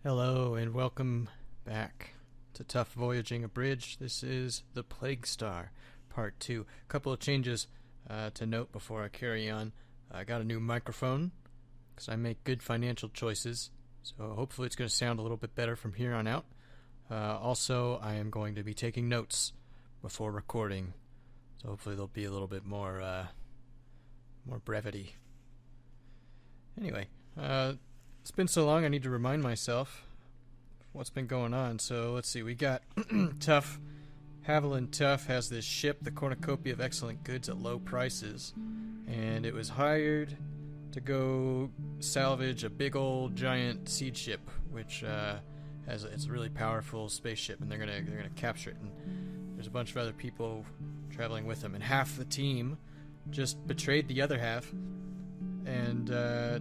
Hello and welcome back to Tough Voyaging Abridged. This is The Plague Star, Part 2. A couple of changes to note before I carry on. I got a new microphone because I make good financial choices, so hopefully it's going to sound a little bit better from here on out. Also, I am going to be taking notes before recording, so hopefully there'll be a little bit more brevity. Anyway, it's been so long I need to remind myself what's been going on. So let's see, we got Tough. Haviland Tough has this ship, the Cornucopia of Excellent Goods at low prices, and it was hired to go salvage a big old giant seed ship, which it's a really powerful spaceship, and they're gonna capture it. And there's a bunch of other people traveling with them, and half the team just betrayed the other half and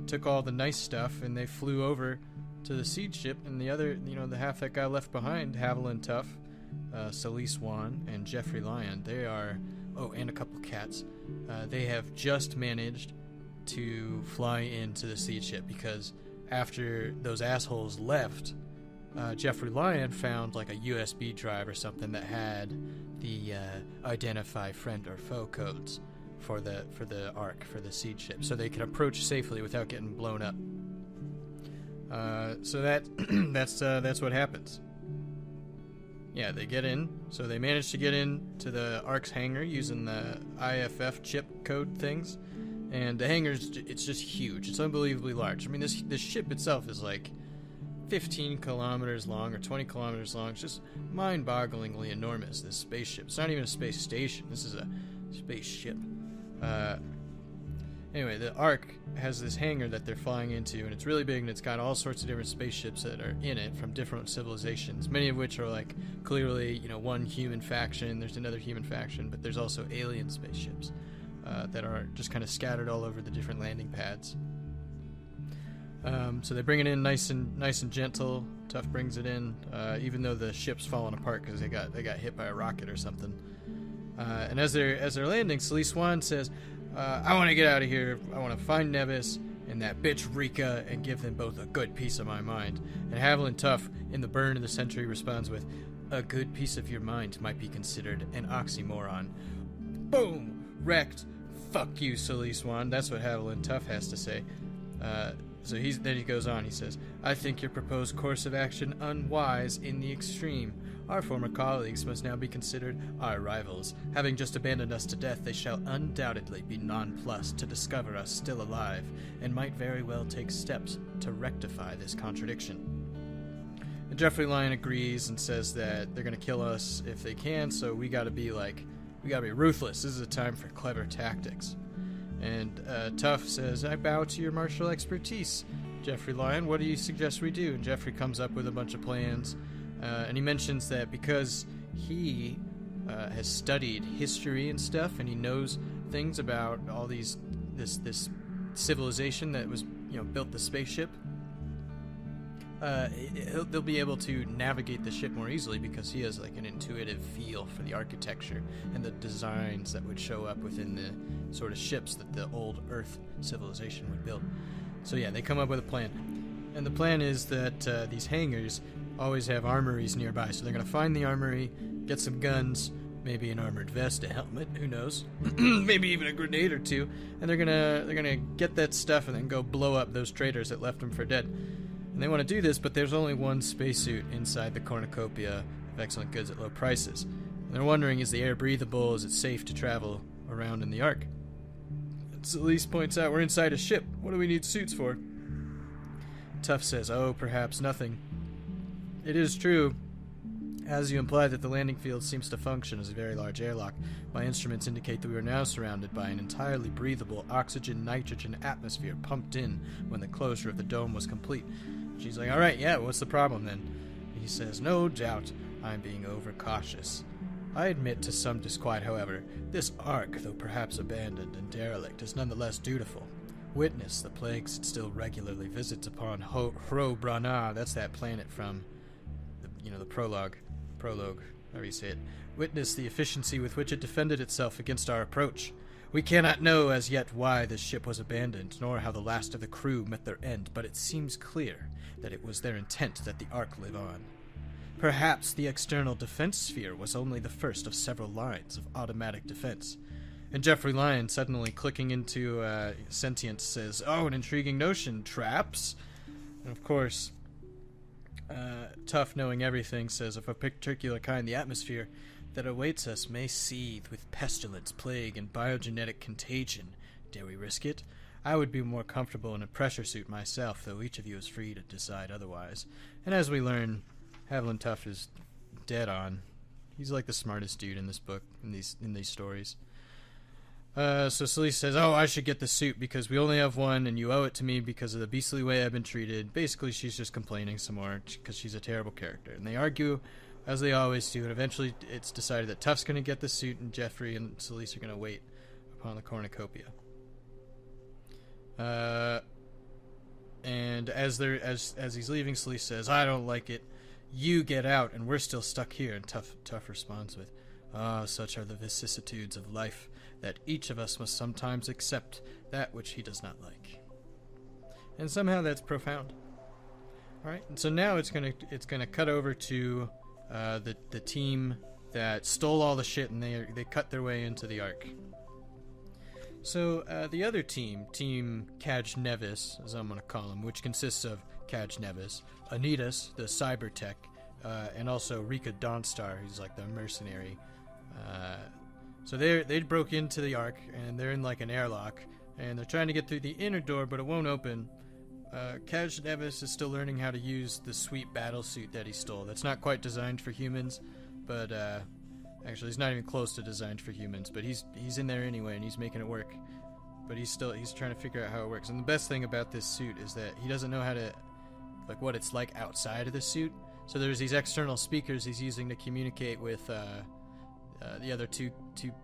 took all the nice stuff, and they flew over to the seed ship, and the other, the half that got left behind, Haviland Tough, Celise Wan, and Jeffrey Lyon, they are, and a couple cats, they have just managed to fly into the seed ship, because after those assholes left, Jeffrey Lyon found like a USB drive or something that had the identify friend or foe codes for the Ark, for the seed ship, so they can approach safely without getting blown up. So that's what happens. Yeah, they get in. So they managed to get in to the Ark's hangar using the IFF chip code things, and the hangar's it's just huge. It's unbelievably large. I mean, this ship itself is like 15 kilometers long or 20 kilometers long. It's just mind-bogglingly enormous. This spaceship. It's not even a space station. This is a spaceship. Anyway, the Ark has this hangar that they're flying into, and it's really big, and it's got all sorts of different spaceships that are in it from different civilizations, many of which are like clearly, one human faction. There's another human faction, but there's also alien spaceships that are just kind of scattered all over the different landing pads. So they bring it in nice and gentle. Tough brings it in, even though the ship's falling apart because they got hit by a rocket or something. And as they're landing, Celise Swan says, I want to get out of here. I want to find Nevis and that bitch Rika and give them both a good piece of my mind. And Haviland Tough, in the Burn of the Century, responds with, a good piece of your mind might be considered an oxymoron. Boom! Wrecked. Fuck you, Celise Swan. That's what Haviland Tough has to say. So then he goes on, he says, I think your proposed course of action unwise in the extreme. Our former colleagues must now be considered our rivals. Having just abandoned us to death, they shall undoubtedly be nonplussed to discover us still alive, and might very well take steps to rectify this contradiction. And Jeffrey Lyon agrees and says that they're going to kill us if they can, so we gotta be ruthless. This is a time for clever tactics. And Tough says, I bow to your martial expertise. Jeffrey Lyon, what do you suggest we do? And Jeffrey comes up with a bunch of plans, and he mentions that because he has studied history and stuff, and he knows things about all this civilization that was built the spaceship, they'll be able to navigate the ship more easily because he has like an intuitive feel for the architecture and the designs that would show up within the sort of ships that the old Earth civilization would build. So yeah, they come up with a plan. And the plan is that these hangars always have armories nearby. So they're going to find the armory, get some guns, maybe an armored vest, a helmet, who knows, maybe even a grenade or two, and they're gonna get that stuff and then go blow up those traitors that left them for dead. And they want to do this, but there's only one spacesuit inside the Cornucopia of Excellent Goods at low prices. And they're wondering, is the air breathable? Is it safe to travel around in the Ark? And Celise points out, we're inside a ship. What do we need suits for? Tough says, perhaps nothing. It is true, as you imply, that the landing field seems to function as a very large airlock. My instruments indicate that we are now surrounded by an entirely breathable oxygen-nitrogen atmosphere pumped in when the closure of the dome was complete. She's like, all right, yeah, what's the problem then? He says, no doubt I'm being overcautious. I admit to some disquiet, however. This Ark, though perhaps abandoned and derelict, is nonetheless dutiful. Witness the plagues it still regularly visits upon Hro Brana. That's that planet from the prologue, however you say it. Witness the efficiency with which it defended itself against our approach. We cannot know as yet why this ship was abandoned, nor how the last of the crew met their end, but it seems clear that it was their intent that the Ark live on. Perhaps the external defense sphere was only the first of several lines of automatic defense. And Jeffrey Lyon, suddenly clicking into sentience, says, "Oh, an intriguing notion, traps." And of course, Tough, knowing everything, says, "Of a particular kind, the atmosphere that awaits us may seethe with pestilence, plague, and biogenetic contagion. Dare we risk it? I would be more comfortable in a pressure suit myself, though each of you is free to decide otherwise." And as we learn, Haviland Tough is dead on. He's like the smartest dude in this book, in these stories. So Celise says, "Oh, I should get the suit because we only have one, and you owe it to me because of the beastly way I've been treated." Basically, she's just complaining some more because she's a terrible character. And they argue, as they always do, and eventually it's decided that Tuff's going to get the suit, and Jeffrey and Celise are going to wait upon the cornucopia. And as he's leaving, Celise says, "I don't like it. You get out, and we're still stuck here." And Tough responds with, "Such are the vicissitudes of life, that each of us must sometimes accept that which he does not like." And somehow that's profound. All right, and so now it's gonna cut over to the team that stole all the shit, and they cut their way into the Ark. So the other team Kaj Nevis, as I'm gonna call him, which consists of Kaj Nevis, Anitas, the cyber tech, and also Rika Dawnstar, who's like the mercenary. So they broke into the Ark, and they're in like an airlock, and they're trying to get through the inner door, but it won't open. Kaj Nevis is still learning how to use the sweet battle suit that he stole. That's not quite designed for humans, but actually he's not even close to designed for humans, but he's in there anyway, and he's making it work. But he's trying to figure out how it works. And the best thing about this suit is that he doesn't know how to, like, what it's like outside of the suit. So there's these external speakers he's using to communicate with the other two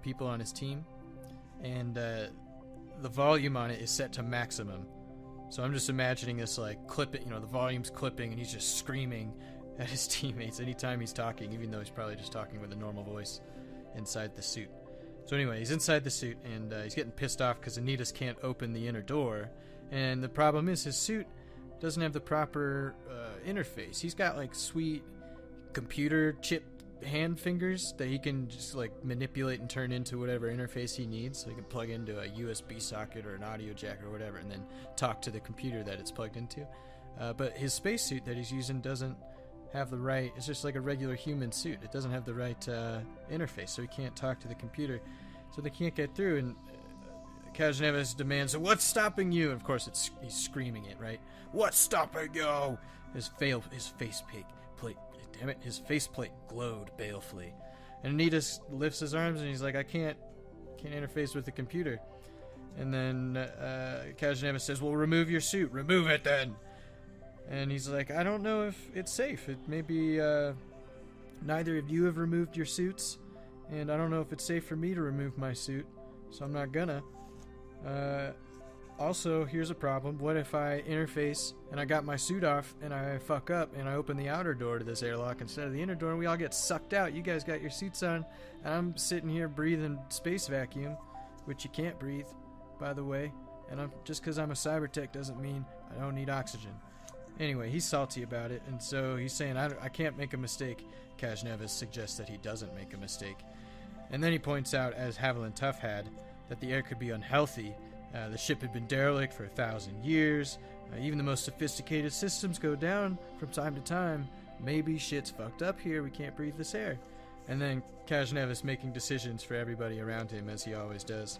people on his team, and the volume on it is set to maximum. So I'm just imagining this like clipping, the volume's clipping, and he's just screaming at his teammates anytime he's talking, even though he's probably just talking with a normal voice inside the suit. So anyway, he's inside the suit, and he's getting pissed off because Anitas can't open the inner door, and the problem is his suit doesn't have the proper interface. He's got like sweet computer chip hand fingers that he can just like manipulate and turn into whatever interface he needs, so he can plug into a USB socket or an audio jack or whatever, and then talk to the computer that it's plugged into. But his spacesuit that he's using doesn't have the right, it's just like a regular human suit. It doesn't have the right interface, so he can't talk to the computer, so they can't get through. And Kaj Nevis demands, "What's stopping you?" And of course he's screaming it, right? "What's stopping you?" His faceplate glowed balefully. And Anitas lifts his arms, and he's like, "I can't interface with the computer." And then Kaj Nevis says, "Well, remove your suit." "Remove it then." And he's like, "I don't know if it's safe. It may be neither of you have removed your suits, and I don't know if it's safe for me to remove my suit, so I'm not gonna. Also, here's a problem. What if I interface and I got my suit off and I fuck up and I open the outer door to this airlock instead of the inner door, and we all get sucked out? You guys got your suits on, and I'm sitting here breathing space vacuum, which you can't breathe, by the way. And just because I'm a cyber tech doesn't mean I don't need oxygen." Anyway, he's salty about it, and so he's saying, I can't make a mistake. Kaj Nevis suggests that he doesn't make a mistake. And then he points out, as Haviland Tough had, that the air could be unhealthy. The ship had been derelict for 1,000 years. Even the most sophisticated systems go down from time to time. Maybe shit's fucked up here. We can't breathe this air. And then Kaj Nevis, making decisions for everybody around him, as he always does,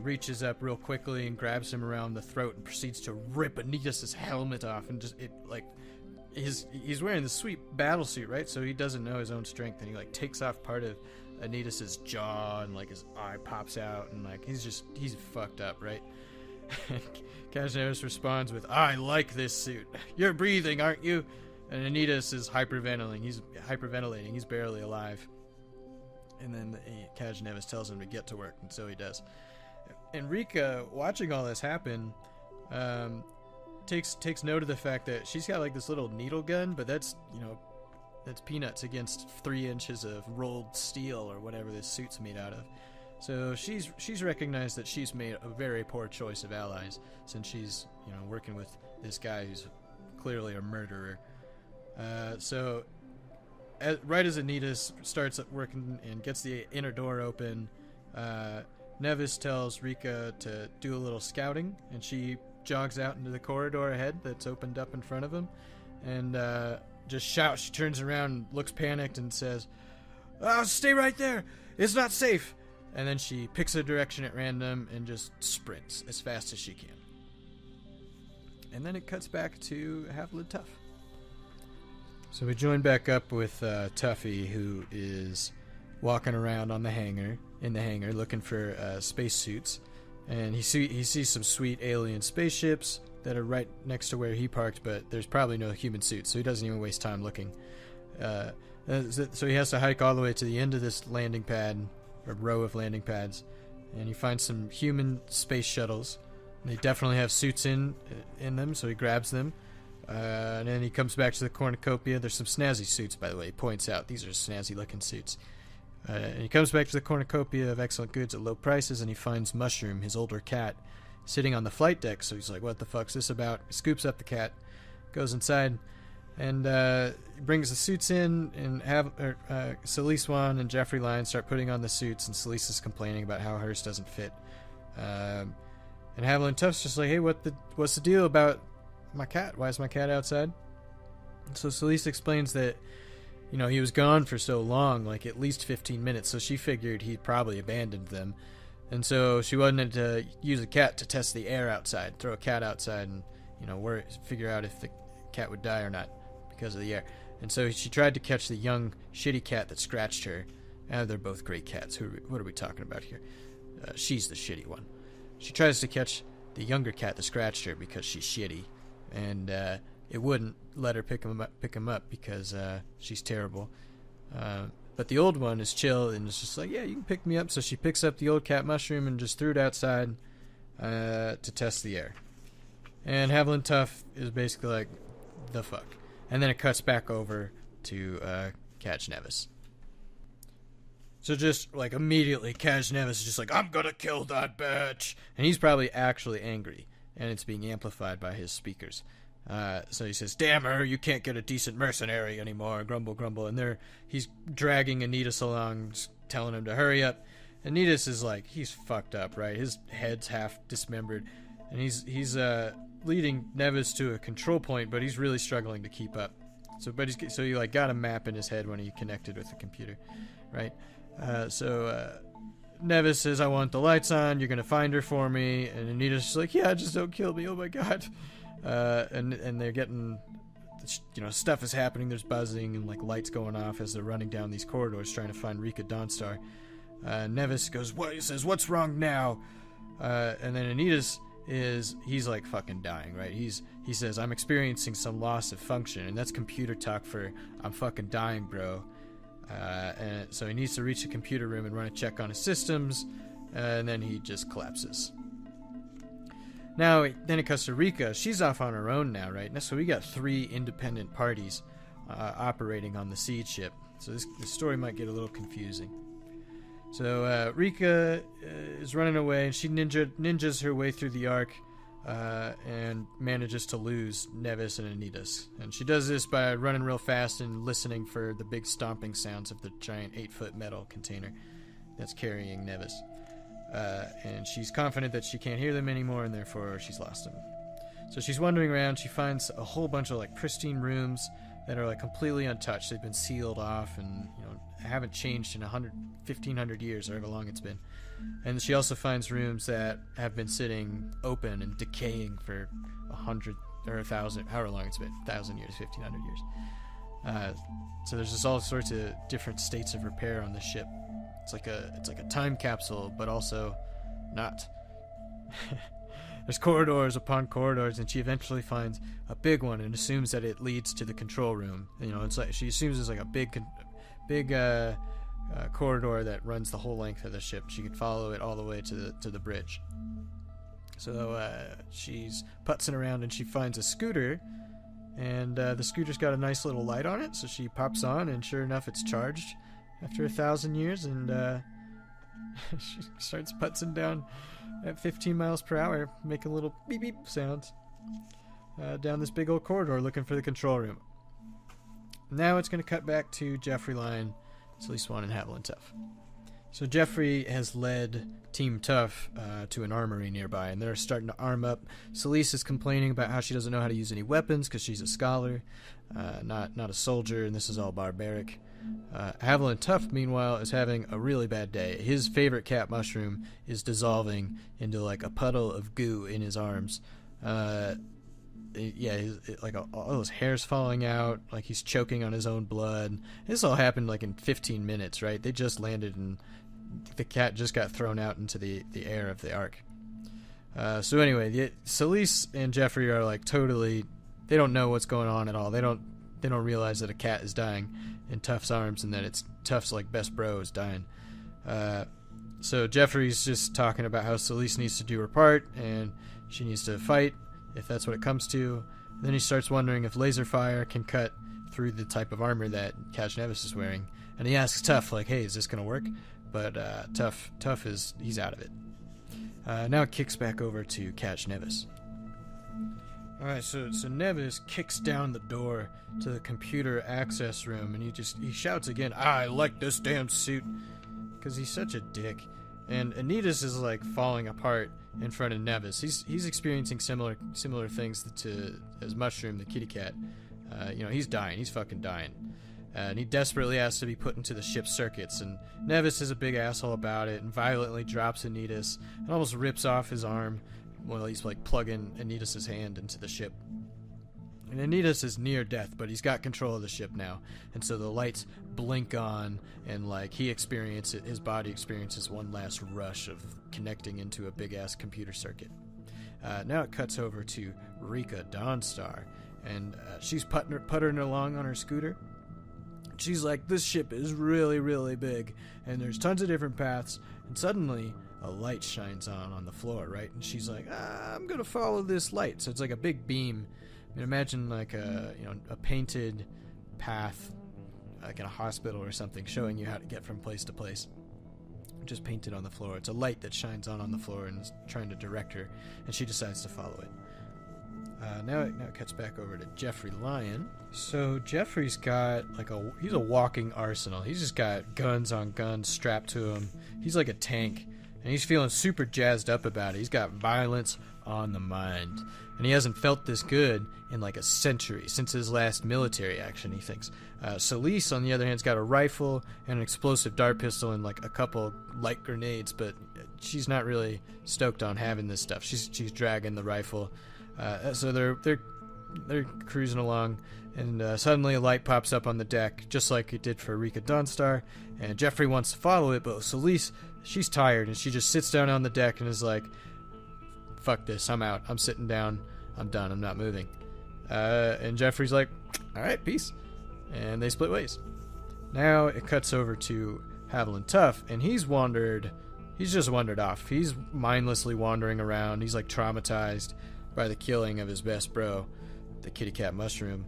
reaches up real quickly and grabs him around the throat and proceeds to rip Anitas' helmet off. And he's wearing the sweet battle suit, right? So he doesn't know his own strength, and he like takes off part of Anitas' jaw, and like his eye pops out, and like he's fucked up, right? And Kaj Nevis responds with, "I like this suit. You're breathing, aren't you?" And Anitas is hyperventilating. He's barely alive. And then Kaj Nevis tells him to get to work, and so he does. And Rika, watching all this happen, takes note of the fact that she's got like this little needle gun, but that's peanuts against 3 inches of rolled steel or whatever this suit's made out of. So she's recognized that she's made a very poor choice of allies, since she's working with this guy who's clearly a murderer. Right as Anita starts working and gets the inner door open, Nevis tells Rika to do a little scouting, and she jogs out into the corridor ahead that's opened up in front of him, and just shouts. She turns around, looks panicked, and says, "Oh, stay right there! It's not safe!" And then she picks a direction at random and just sprints as fast as she can. And then it cuts back to Haviland Tough. So we join back up with Tuffy, who is walking around in the hangar, looking for spacesuits, and he sees some sweet alien spaceships that are right next to where he parked, but there's probably no human suits, so he doesn't even waste time looking. So he has to hike all the way to the end of this landing pad, or row of landing pads, and he finds some human space shuttles. They definitely have suits in them, so he grabs them. And then he comes back to the cornucopia. There's some snazzy suits, by the way. He points out these are snazzy looking suits. And he comes back to the cornucopia of excellent goods at low prices, and he finds Mushroom, his older cat, sitting on the flight deck. So he's like, what the fuck's this about? He scoops up the cat, goes inside, and brings the suits in, and Celise Wan and Jeffrey Lyons start putting on the suits, and Celise is complaining about how hers doesn't fit. And Haviland Tough's just like, hey, what's the deal about my cat? Why is my cat outside? So Celise explains that, he was gone for so long, like at least 15 minutes, so she figured he'd probably abandoned them. And so she wanted to use a cat to test the air outside, throw a cat outside and, figure out if the cat would die or not because of the air. And so she tried to catch the young, shitty cat that scratched her. They're both great cats. What are we talking about here? She's the shitty one. She tries to catch the younger cat that scratched her because she's shitty. And it wouldn't let her pick him up because she's terrible. But the old one is chill and is just like, yeah, you can pick me up. So she picks up the old cat Mushroom and just threw it outside to test the air. And Haviland Tough is basically like, the fuck. And then it cuts back over to Kaj Nevis. So just like immediately Kaj Nevis is just like, I'm gonna kill that bitch. And he's probably actually angry. And it's being amplified by his speakers. So he says, damn her, you can't get a decent mercenary anymore, grumble, grumble. And he's dragging Anitas along, telling him to hurry up. Anitas is like, he's fucked up, right? His head's half dismembered. And he's leading Nevis to a control point, but he's really struggling to keep up. So he like got a map in his head when he connected with the computer, right? Nevis says, I want the lights on, you're going to find her for me. And Anita's just like, yeah, just don't kill me, oh my god. And they're getting, stuff is happening, there's buzzing and like lights going off as they're running down these corridors trying to find Rika Dawnstar. Nevis goes, what? He says, what's wrong now? And then Anita's he's like fucking dying, right? He says, I'm experiencing some loss of function, and that's computer talk for I'm fucking dying, bro. And so he needs to reach the computer room and run a check on his systems, and then he just collapses. Now, then it cuts to Rika. She's off on her own now, right? So we got 3 independent parties operating on the seed ship. So this story might get a little confusing. So Rika is running away, and she ninjas her way through the Ark and manages to lose Nevis and Anitas. And she does this by running real fast and listening for the big stomping sounds of the giant 8-foot metal container that's carrying Nevis. And she's confident that she can't hear them anymore, and therefore she's lost them. So she's wandering around. She finds a whole bunch of like pristine rooms that are like completely untouched. They've been sealed off and haven't changed in 1,500 years, or however long it's been. And she also finds rooms that have been sitting open and decaying for 100 or 1,000, however long it's been, 1,000 years, 1,500 years. So there's just all sorts of different states of repair on the ship. It's like a time capsule, but also not. There's corridors upon corridors, and she eventually finds a big one and assumes that it leads to the control room. It's like she assumes it's like a big corridor that runs the whole length of the ship. She could follow it all the way to the bridge. So she's putzing around, and she finds a scooter, and the scooter's got a nice little light on it. So she pops on, and sure enough, it's charged after 1,000 years, and She starts putzing down at 15 miles per hour, making little beep beep sounds down this big old corridor looking for the control room. Now it's going to cut back to Jeffrey Lyon, Sully Swan, and Haviland Tough. So Jeffrey has led Team Tough to an armory nearby, and they're starting to arm up. Celise is complaining about how she doesn't know how to use any weapons because she's a scholar, not a soldier, and this is all barbaric. Haviland Tough, meanwhile, is having a really bad day. His favorite cat mushroom is dissolving into like a puddle of goo in his arms. All his hair's falling out, like he's choking on his own blood. This all happened like in 15 minutes, right? They just landed and the cat just got thrown out into the air of the Ark. So anyway, Celise and Jeffrey are like totally, they don't know what's going on at all. They don't realize that a cat is dying in Tuff's arms and that it's Tuff's like best bro is dying. So Jeffrey's just talking about how Celise needs to do her part and she needs to fight if that's what it comes to. Then he starts wondering if laser fire can cut through the type of armor that Catch Nevis is wearing. And he asks Tuff, like, hey, is this going to work? But Tuff he's out of it. Now it kicks back over to Catch Nevis. Alright, so Nevis kicks down the door to the computer access room, and he shouts again, I like this damn suit, because he's such a dick. And Anitas is like falling apart in front of Nevis. He's experiencing similar things as Mushroom, the kitty cat. He's dying. He's fucking dying. And he desperately asks to be put into the ship's circuits. And Nevis is a big asshole about it and violently drops Anitas and almost rips off his arm while he's like plugging Anitas' hand into the ship. And Anitas is near death, but he's got control of the ship now. And so the lights blink on, and like his body experiences one last rush of connecting into a big-ass computer circuit. Now it cuts over to Rika Dawnstar, and she's puttering along on her scooter. She's like, this ship is really, really big, and there's tons of different paths, and suddenly a light shines on the floor, right? And she's like, I'm gonna follow this light. So it's like a big beam. I mean, imagine like a painted path, like in a hospital or something, showing you how to get from place to place. Just painted on the floor. It's a light that shines on the floor and is trying to direct her, and she decides to follow it. Now it cuts back over to Jeffrey Lyon. So Jeffrey's got he's a walking arsenal. He's just got guns on guns strapped to him. He's like a tank, and he's feeling super jazzed up about it. He's got violence on the mind, and he hasn't felt this good in like a century, since his last military action, he thinks. Celise, on the other hand, has got a rifle and an explosive dart pistol and like a couple light grenades, but she's not really stoked on having this stuff. She's dragging the rifle. So they're cruising along, and suddenly a light pops up on the deck, just like it did for Rika Dawnstar, and Jeffrey wants to follow it, but Celise, she's tired, and she just sits down on the deck and is like, fuck this, I'm out, I'm sitting down, I'm done, I'm not moving. And Jeffrey's like, alright, peace. And they split ways. Now it cuts over to Haviland Tough, and he's just wandered off. He's mindlessly wandering around. He's like traumatized by the killing of his best bro, the kitty cat Mushroom.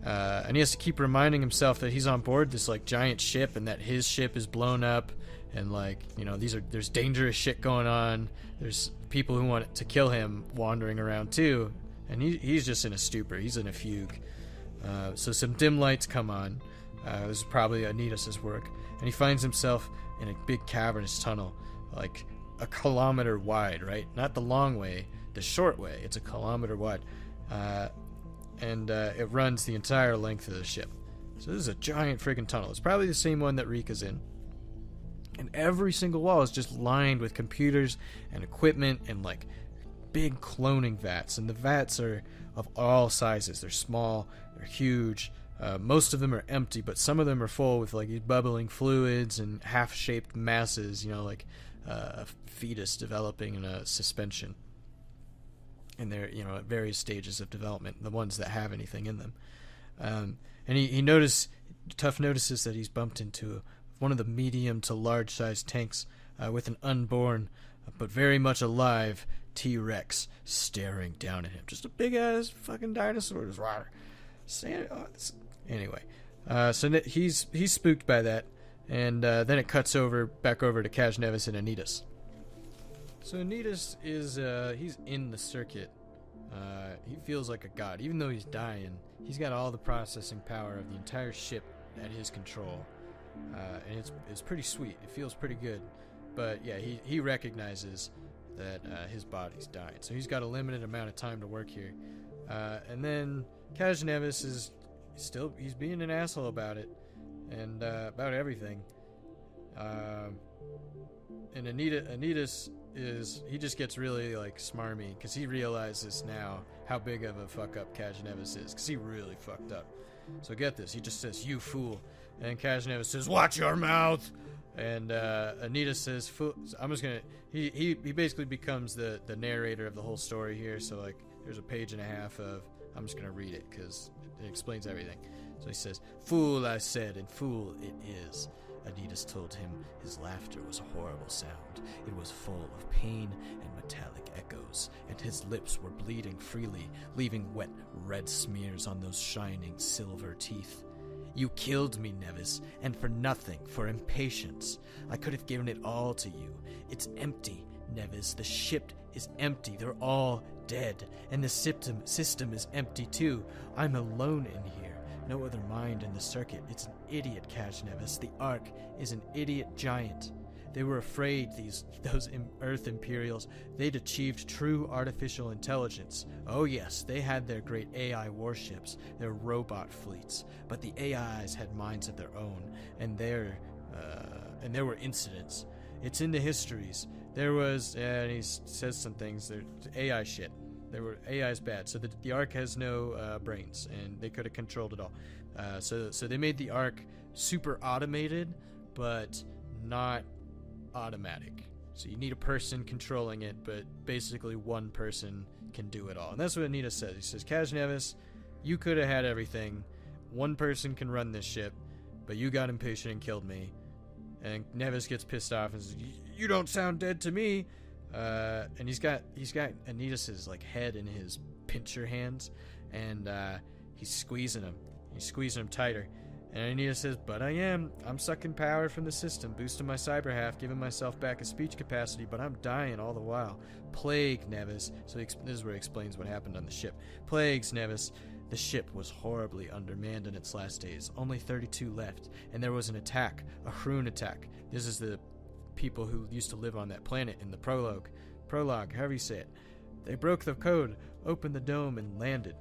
And he has to keep reminding himself that he's on board this like giant ship and that his ship is blown up, and like, there's dangerous shit going on. There's people who want to kill him wandering around too, and he's just in a stupor. He's in a fugue. So some dim lights come on. This is probably Anitas' work, and he finds himself in a big cavernous tunnel, like a kilometer wide, right? Not the long way, the short way. It's a kilometer wide, and it runs the entire length of the ship. So this is a giant friggin' tunnel. It's probably the same one that Rika's in. And every single wall is just lined with computers and equipment and like big cloning vats. And the vats are of all sizes. They're small, they're huge. Most of them are empty, but some of them are full with like these bubbling fluids and half-shaped masses, like a fetus developing in a suspension. And they're, at various stages of development, the ones that have anything in them. And Tough notices that he's bumped into one of the medium to large sized tanks with an unborn but very much alive T-Rex staring down at him. Just a big ass fucking dinosaur. Anyway, so he's spooked by that, And then it cuts back over to Kaj Nevis and Anitas. So Anitas is he's in the circuit. He feels like a god. Even though he's dying, he's got all the processing power of the entire ship at his control. And it's pretty sweet. It feels pretty good. But yeah, he recognizes that his body's dying. So he's got a limited amount of time to work here. And then Kaj Nevis is he's being an asshole about it. And about everything. And Anitas he just gets really like smarmy because he realizes now how big of a fuck up Kaj Nevis is, because he really fucked up. So get this, he just says, "You fool," and Kaj Nevis says, "Watch your mouth." And Anitas says, "Fool." I'm just gonna he basically becomes the narrator of the whole story here. So like there's a page and a half of, I'm just gonna read it because it explains everything. So he says, "Fool, I said, and fool it is." Anitas told him his laughter was a horrible sound. It was full of pain and metallic echoes, and his lips were bleeding freely, leaving wet red smears on those shining silver teeth. "You killed me, Nevis, and for nothing, for impatience. I could have given it all to you. It's empty, Nevis. The ship is empty. They're all dead, and the system is empty too. I'm alone in here. No other mind in the circuit. It's an idiot, Kaj Nevis. The Ark is an idiot giant. They were afraid, those Earth Imperials. They'd achieved true artificial intelligence. Oh yes, they had their great AI warships, their robot fleets. But the AIs had minds of their own, and there were incidents. It's in the histories. There was, and he says some things. There's AI shit. AI's bad, so the Ark has no brains, and they could have controlled it all. So they made the Ark super automated, but not automatic. So you need a person controlling it, but basically one person can do it all. And that's what Anitas says. He says, "Kaj Nevis, you could have had everything. One person can run this ship, but you got impatient and killed me." And Nevis gets pissed off and says, "You don't sound dead to me." And he's got Anitas's like head in his pincher hands, and he's squeezing him tighter. And Anitas says, "But I am. I'm sucking power from the system, boosting my cyber half, giving myself back a speech capacity, but I'm dying all the while. Plague, Nevis." So this is where he explains what happened on the ship. "Plagues, Nevis. The ship was horribly undermanned in its last days. Only 32 left, and there was an attack, a Hrun attack. This is the people who used to live on that planet in the prologue, however you say it. They broke the code, opened the dome, and landed.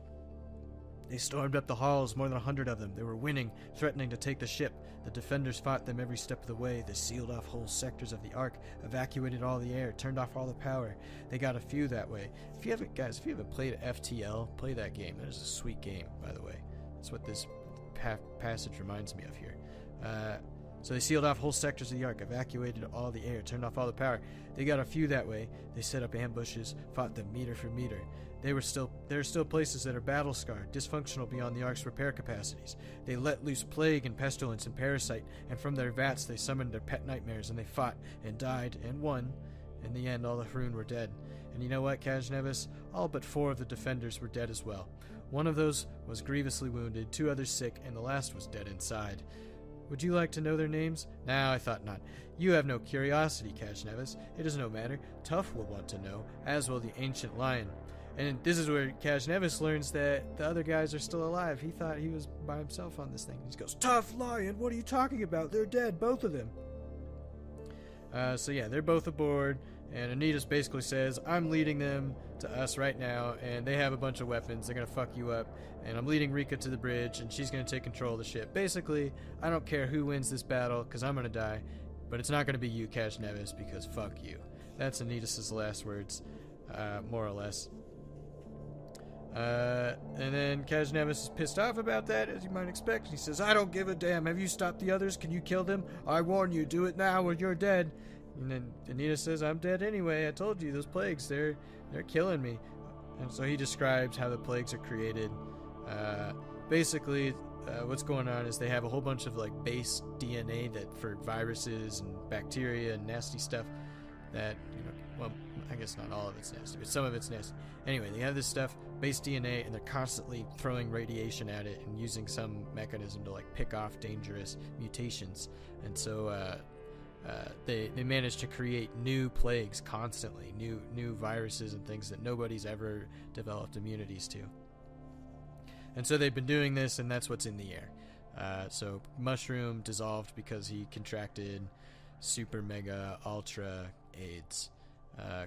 They stormed up the halls, more than 100 of them. They were winning, threatening to take the ship. The defenders fought them every step of the way. They sealed off whole sectors of the Ark, evacuated all the air, turned off all the power. They got a few that way. If you haven't played FTL, play that game. That is a sweet game, by the way. That's what this passage reminds me of here. So they sealed off whole sectors of the Ark, evacuated all the air, turned off all the power. They got a few that way. They set up ambushes, fought them meter for meter. There are still places that are battle-scarred, dysfunctional beyond the Ark's repair capacities. They let loose plague and pestilence and parasite, and from their vats they summoned their pet nightmares, and they fought and died and won. In the end, all the Hrun were dead. And you know what, Kaj Nevis? All but 4 of the defenders were dead as well. One of those was grievously wounded, 2 others sick, and the last was dead inside. Would you like to know their names? No, I thought not. You have no curiosity, Kaj Nevis. It is no matter. Tough will want to know, as will the ancient lion." And this is where Kaj Nevis learns that the other guys are still alive. He thought he was by himself on this thing. He goes, "Tough lion, what are you talking about? They're dead, both of them." So yeah, they're both aboard, and Anitas basically says, "I'm leading them to us right now, and they have a bunch of weapons. They're going to fuck you up, and I'm leading Rika to the bridge, and she's going to take control of the ship. Basically, I don't care who wins this battle, because I'm going to die, but it's not going to be you, Kaj Nevis, because fuck you." That's Anitas' last words, more or less. And then Kaj Nevis is pissed off about that, as you might expect. He says, "I don't give a damn. Have you stopped the others? Can you kill them? I warn you, do it now or you're dead." And then Anitas says, "I'm dead anyway. I told you, those plagues, they're killing me." And so he describes how the plagues are created. Basically, what's going on is they have a whole bunch of like base DNA that for viruses and bacteria and nasty stuff that, I guess not all of it's nasty, but some of it's nasty. Anyway, they have this stuff, base DNA, and they're constantly throwing radiation at it and using some mechanism to like pick off dangerous mutations. And so they managed to create new plagues constantly, new viruses and things that nobody's ever developed immunities to. And so they've been doing this, and that's what's in the air. So Mushroom dissolved because he contracted super mega ultra AIDS,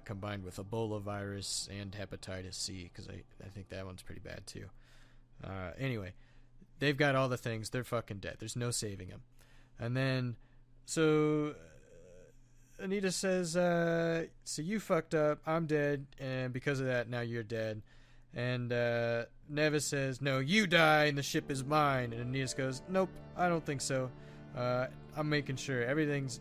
combined with Ebola virus and hepatitis C, because I think that one's pretty bad too. Anyway, they've got all the things. They're fucking dead. There's no saving them. And then, so Anita says, so you fucked up, I'm dead, and because of that, now you're dead. And Nevis says, no, you die and the ship is mine. And Anita goes, nope, I don't think so. I'm making sure everything's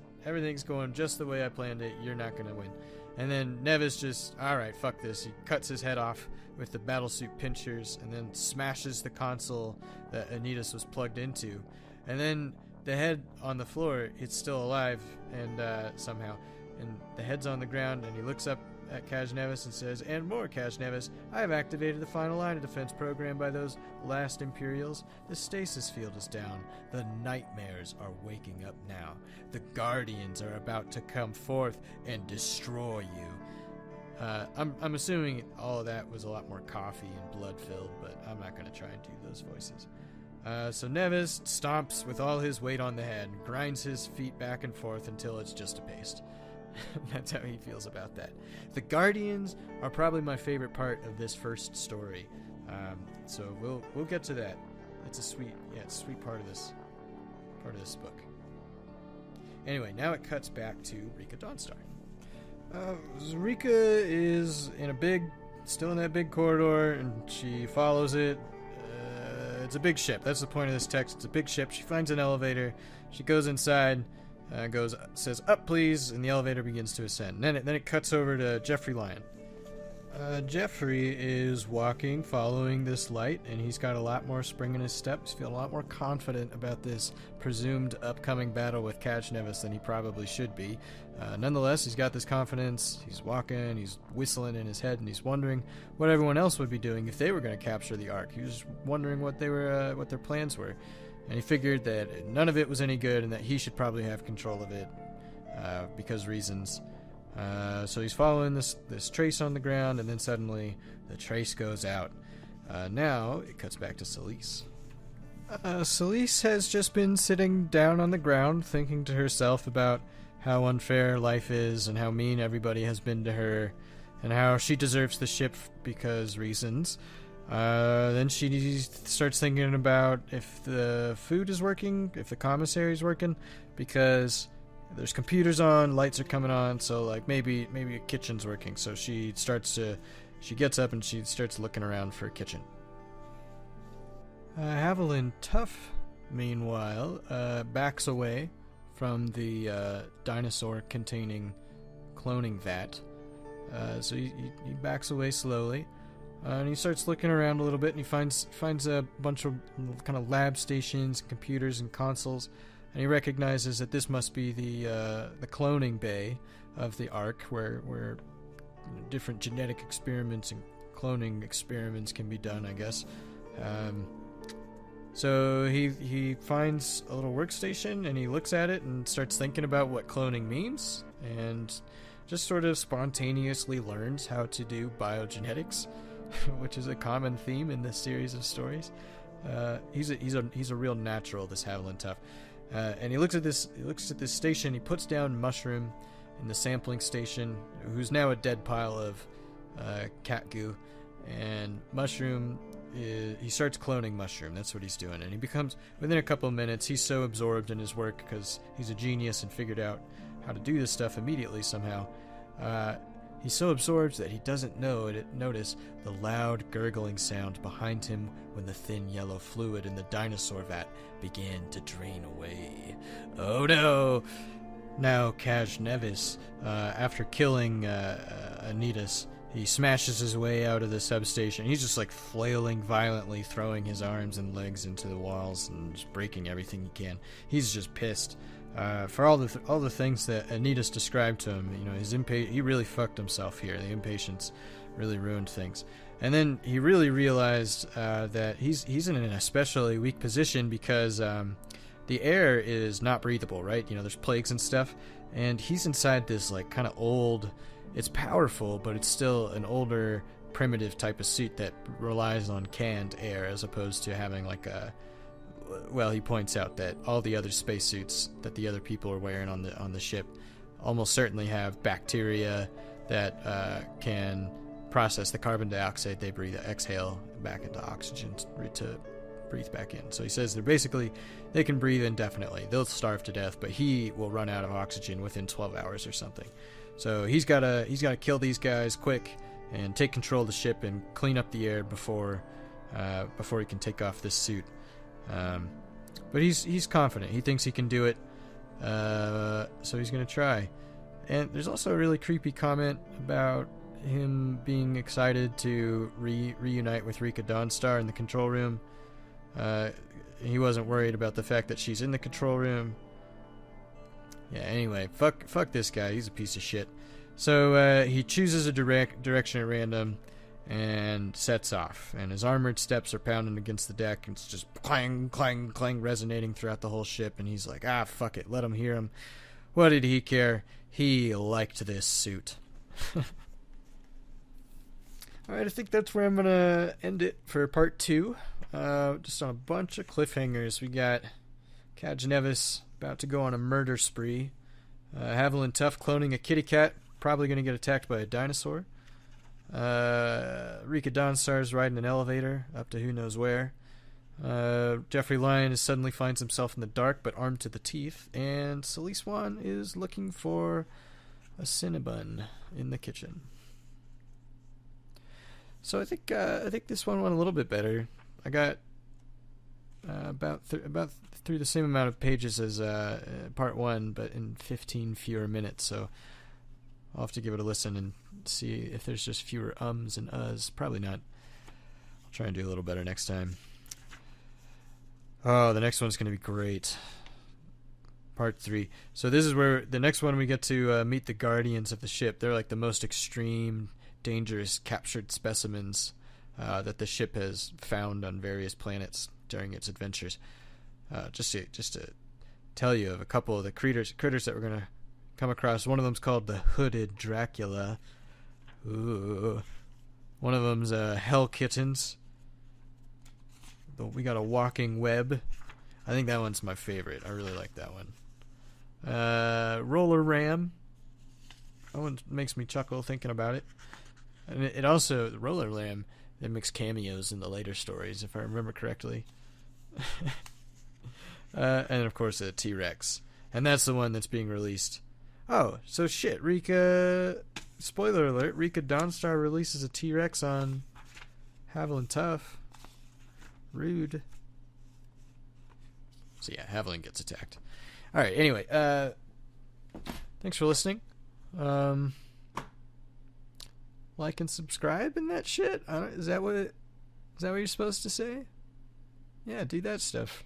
going just the way I planned it. You're not going to win. And then Nevis just, alright, fuck this. He cuts his head off with the battlesuit pinchers and then smashes the console that Anitas was plugged into. And then the head on the floor, it's still alive, and somehow. And the head's on the ground, and he looks up at Kaj Nevis and says, and more, Kaj Nevis, I have activated the final line of defense program by those last Imperials. The stasis field is down. The nightmares are waking up now. The Guardians are about to come forth and destroy you. I'm assuming all of that was a lot more coffee and blood-filled, but I'm not going to try and do those voices. So Nevis stomps with all his weight on the head, grinds his feet back and forth until it's just a paste. That's how he feels about that. The Guardians are probably my favorite part of this first story. So we'll get to that. It's a sweet part of this book. Anyway, now it cuts back to Rika Dawnstar. Rika is still in that big corridor, and she follows it. It's a big ship. That's the point of this text. It's a big ship. She finds an elevator. She goes inside. Says, up please, and the elevator begins to ascend. Then it cuts over to Jeffrey Lyon. Jeffrey is walking, following this light, and he's got a lot more spring in his step. He's feeling a lot more confident about this presumed upcoming battle with Kaj Nevis than he probably should be. Nonetheless, he's got this confidence. He's walking, he's whistling in his head, and he's wondering what everyone else would be doing if they were going to capture the Ark. He was wondering what their plans were. And he figured that none of it was any good and that he should probably have control of it because reasons. So he's following this trace on the ground, and then suddenly the trace goes out. Now it cuts back to Celise. Celise has just been sitting down on the ground thinking to herself about how unfair life is and how mean everybody has been to her and how she deserves the ship because reasons. Then she starts thinking about if the food is working, if the commissary is working, because there's computers on, lights are coming on, so like maybe a kitchen's working. So she gets up and she starts looking around for a kitchen. Haviland Tough, meanwhile, backs away from the dinosaur-containing cloning vat. So he backs away slowly. And he starts looking around a little bit, and he finds a bunch of kind of lab stations, computers, and consoles, and he recognizes that this must be the cloning bay of the Ark, where different genetic experiments and cloning experiments can be done, I guess. So he finds a little workstation, and he looks at it and starts thinking about what cloning means, and just sort of spontaneously learns how to do biogenetics. Which is a common theme in this series of stories. He's a real natural, this Haviland Tough. And he looks at this station. He puts down Mushroom in the sampling station, who's now a dead pile of cat goo. And Mushroom he starts cloning Mushroom. That's what he's doing. And he becomes, within a couple of minutes, he's so absorbed in his work because he's a genius and figured out how to do this stuff immediately somehow. He's so absorbed that he doesn't notice the loud gurgling sound behind him when the thin yellow fluid in the dinosaur vat began to drain away. Oh no! Now Kaj Nevis, after killing Anitas, he smashes his way out of the substation. He's just like flailing violently, throwing his arms and legs into the walls and just breaking everything he can. He's just pissed. for all the things that Anita's described to him. You know, he really fucked himself here. The impatience really ruined things. And then he really realized that he's in an especially weak position because the air is not breathable, right? You know, there's plagues and stuff, and he's inside this like kind of old. It's powerful, but it's still an older, primitive type of suit that relies on canned air as opposed to having like a. Well, he points out that all the other spacesuits that the other people are wearing on the ship almost certainly have bacteria that can process the carbon dioxide they exhale back into oxygen to breathe back in. So he says they can breathe indefinitely. They'll starve to death, but he will run out of oxygen within 12 hours or something. So he's gotta kill these guys quick and take control of the ship and clean up the air before he can take off this suit. But he's confident. He thinks he can do it. So he's gonna try. And there's also a really creepy comment about him being excited to reunite with Rika Dawnstar in the control room. He wasn't worried about the fact that she's in the control room. Yeah, anyway, fuck this guy. He's a piece of shit. So he chooses a direction at random and sets off. And his armored steps are pounding against the deck, and it's just clang, clang, clang, resonating throughout the whole ship. And he's like, fuck it, let him hear him. What did he care? He liked this suit. Alright, I think that's where I'm going to end it for part 2. Just on a bunch of cliffhangers. We got Kajnevis about to go on a murder spree. Haviland Tough cloning a kitty cat. Probably going to get attacked by a dinosaur. Rika Dawnstar's riding an elevator up to who knows where. Jeffrey Lyon suddenly finds himself in the dark but armed to the teeth. And Celise Swan is looking for a Cinnabon in the kitchen. So I think this one went a little bit better. I got about through the same amount of pages as part 1, but in 15 fewer minutes. So I'll have to give it a listen and see if there's just fewer ums and uhs. Probably not. I'll try and do a little better next time. Oh, the next one's going to be great. Part 3. So this is where the next one we get to meet the guardians of the ship. They're like the most extreme, dangerous captured specimens that the ship has found on various planets during its adventures. Just to tell you of a couple of the critters that we're going to come across. One of them's called the Hooded Dracula. Ooh. One of them's Hell Kittens. We got a Walking Web. I think that one's my favorite. I really like that one. Roller Ram. That one makes me chuckle thinking about it. And it also, the Roller Ram, it makes cameos in the later stories, if I remember correctly. And of course a T-Rex. And that's the one that's being released. Oh, so shit, Rika... Spoiler alert, Rika Dawnstar releases a T-Rex on Haviland Tough. Rude. So yeah, Haviland gets attacked. Alright, anyway, thanks for listening. Like and subscribe and that shit? Is that what you're supposed to say? Yeah, do that stuff.